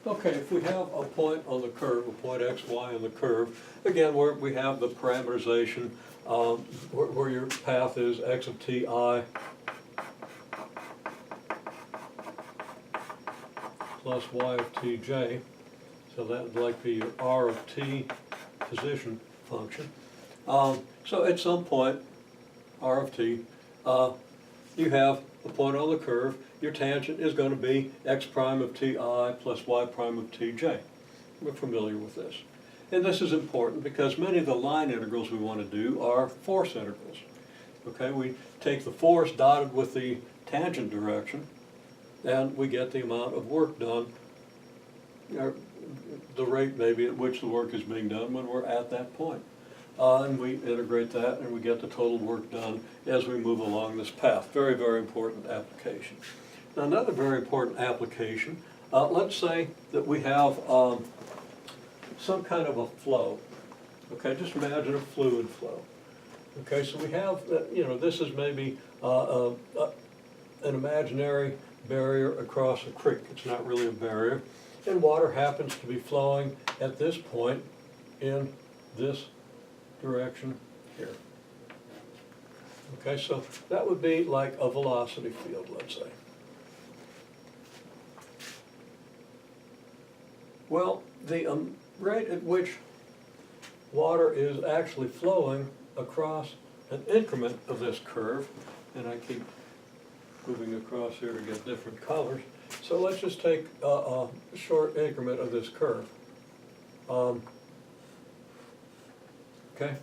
Okay, if we have a point on the curve, a point x, y on the curve, again, where we have the parameterization, where your path is x of t I plus y of t j, so that would like be your r of t position function. So at some point, r of t, you have a point on the curve. Your tangent is going to be x prime of ti plus y prime of tj. We're familiar with this. And this is important because many of the line integrals we want to do are force integrals. Okay, we take the force dotted with the tangent direction, and we get the amount of work done, or the rate maybe at which the work is being done when we're at that point. And we integrate that and we get the total work done as we move along this path. Very, very important application. Now, another very important application, let's say that we have some kind of a flow. Okay, just imagine a fluid flow. Okay, so we have, this is maybe an imaginary barrier across a creek. It's not really a barrier. And water happens to be flowing at this point in this direction here. Okay, so that would be like a velocity field, let's say. Well, the rate at which water is actually flowing across an increment of this curve, and I keep moving across here to get different colors. So let's just take a short increment of this curve. Okay,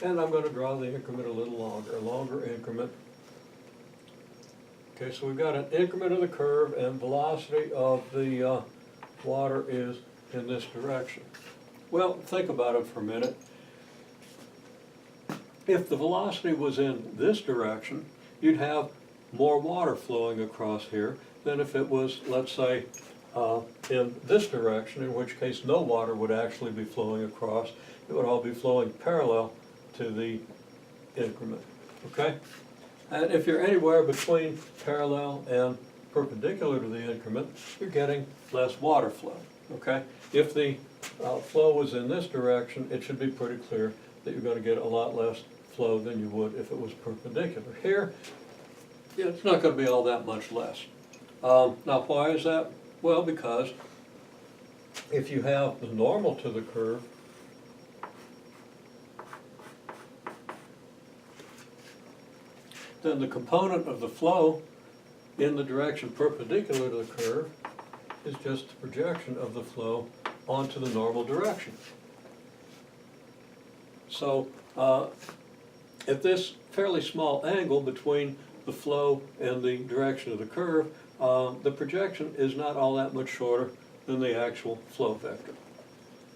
and I'm going to draw the increment a little longer, a longer increment. Okay, so we've got an increment of the curve, and velocity of the water is in this direction. Well, think about it for a minute. If the velocity was in this direction, you'd have more water flowing across here than if it was, let's say, in this direction, in which case no water would actually be flowing across. It would all be flowing parallel to the increment, okay? And if you're anywhere between parallel and perpendicular to the increment, you're getting less water flow, okay? If the flow was in this direction, it should be pretty clear that you're going to get a lot less flow than you would if it was perpendicular. Here, it's not going to be all that much less. Now, why is that? Well, because if you have the normal to the curve, then the component of the flow in the direction perpendicular to the curve is just the projection of the flow onto the normal direction. So at this fairly small angle between the flow and the direction of the curve, the projection is not all that much shorter than the actual flow vector.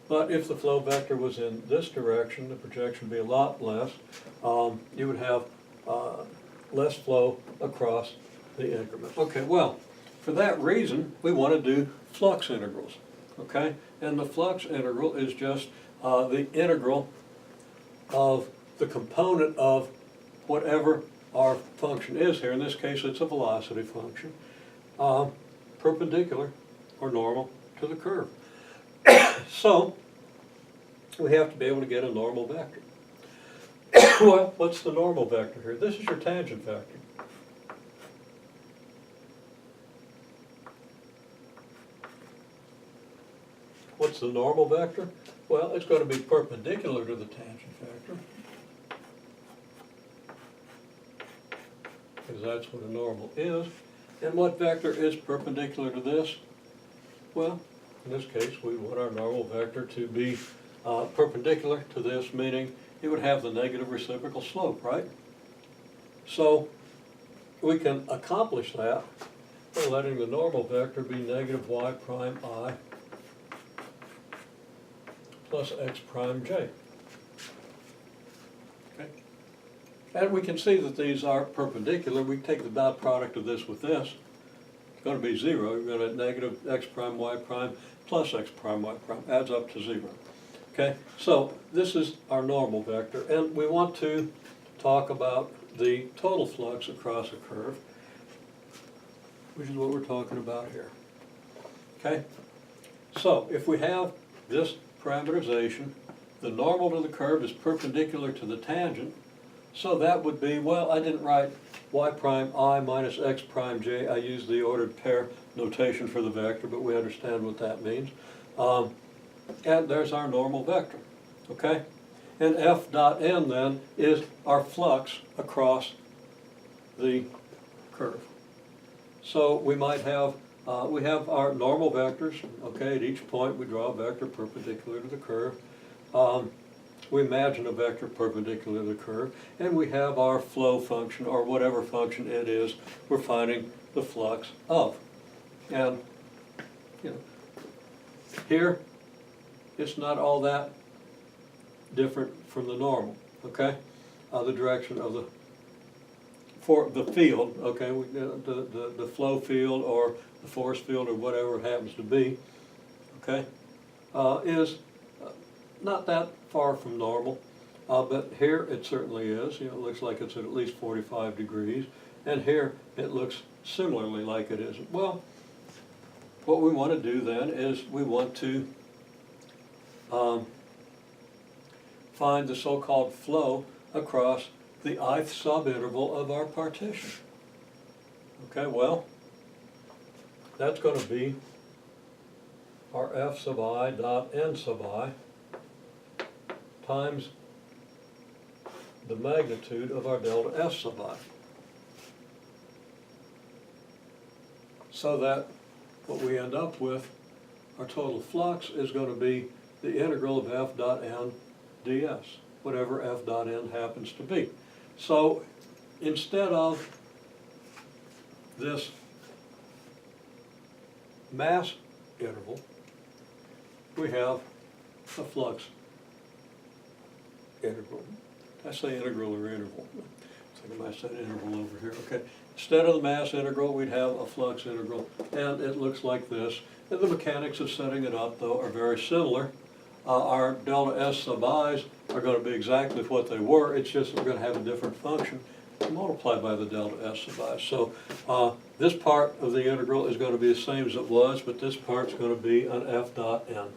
But if the flow vector was in this direction, the projection would be a lot less. You would have less flow across the increment. Okay, well, for that reason, we want to do flux integrals, okay? And the flux integral is just the integral of the component of whatever our function is here. In this case, it's a velocity function, perpendicular or normal to the curve. So, we have to be able to get a normal vector. Well, what's the normal vector here? This is your tangent vector. What's the normal vector? Well, it's going to be perpendicular to the tangent vector, because that's what a normal is. And what vector is perpendicular to this? Well, in this case, we want our normal vector to be perpendicular to this, meaning it would have the negative reciprocal slope, right? So we can accomplish that by letting the normal vector be negative y prime I plus x prime j. Okay. And we can see that these are perpendicular. We take the dot product of this with this. It's going to be 0. You're going to negative x prime y prime plus x prime y prime adds up to 0. Okay, so this is our normal vector, and we want to talk about the total flux across a curve, which is what we're talking about here. Okay, So if we have this parameterization, the normal to the curve is perpendicular to the tangent, so that would be, well, I didn't write y prime I minus x prime j. I used the ordered pair notation for the vector, but we understand what that means. And there's our normal vector, okay? And f dot n then is our flux across the curve. So we might have, we have our normal vectors, okay? At each point we draw a vector perpendicular to the curve. We imagine a vector perpendicular to the curve, and we have our flow function, or whatever function it is we're finding the flux of. And, you know, here, it's not all that different from the normal, okay? The direction of the, for the field, okay, the flow field or the force field or whatever it happens to be, okay, is not that far from normal, but here it certainly is. You know, it looks like it's at least 45 degrees, and here it looks similarly like it is. Well, what we want to do then is we want to find the so-called flow across the ith subinterval of our partition. Okay, well, that's going to be our f sub I dot n sub I times the magnitude of our delta S sub I. So that what we end up with, our total flux, is going to be the integral of f dot n ds, whatever f dot n happens to be. So instead of this mass interval, we have a flux integral. I say integral or interval. I think I might say interval over here. Okay. Instead of the mass integral, we'd have a flux integral, and it looks like this. And the mechanics of setting it up, though, are very similar. Our delta S sub i's are going to be exactly what they were. It's just we're going to have a different function multiplied by the delta S sub I. So this part of the integral is going to be the same as it was, but this part's going to be an f dot n.